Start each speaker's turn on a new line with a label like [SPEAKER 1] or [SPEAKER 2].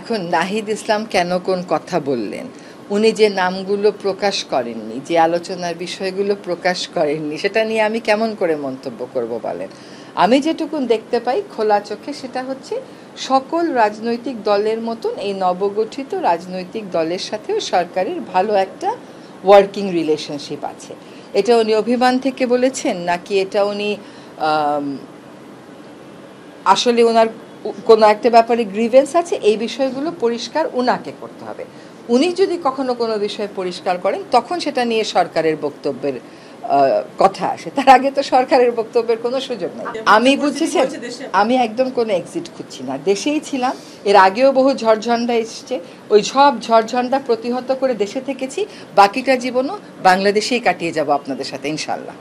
[SPEAKER 1] দেখুন, নাহিদ ইসলাম কেন কোন কথা বললেন, উনি যে নামগুলো প্রকাশ করেননি, যে আলোচনার বিষয়গুলো প্রকাশ করেননি, সেটা নিয়ে আমি কেমন করে মন্তব্য করব বলেন? আমি যেটুকুন দেখতে পাই খোলা চোখে, সেটা হচ্ছে সকল রাজনৈতিক দলের মতন এই নবগঠিত রাজনৈতিক দলের সাথেও সরকারের ভালো একটা ওয়ার্কিং রিলেশনশিপ আছে। এটা উনি অভিমান থেকে বলেছেন, নাকি এটা উনি আসলে ওনার কোনো একটা ব্যাপারে গ্রিভেন্স আছে, এই বিষয়গুলো পরিষ্কার উনাকে করতে হবে। উনি যদি কখনো কোনো বিষয় পরিষ্কার করেন, তখন সেটা নিয়ে সরকারের বক্তব্যের কথা আসে। তার আগে তো সরকারের বক্তব্যের কোনো সুযোগ নেই। আমি বুঝেছেন, আমি একদম কোনো এক্সিট খুঁজছি না, দেশেই ছিলাম। এর আগেও বহু ঝড়ঝণ্ডা এসছে, ওই সব ঝড়ঝণ্ডা প্রতিহত করে দেশে থেকেছি। বাকিটা জীবনও বাংলাদেশেই কাটিয়ে যাব আপনাদের সাথে, ইনশাল্লাহ।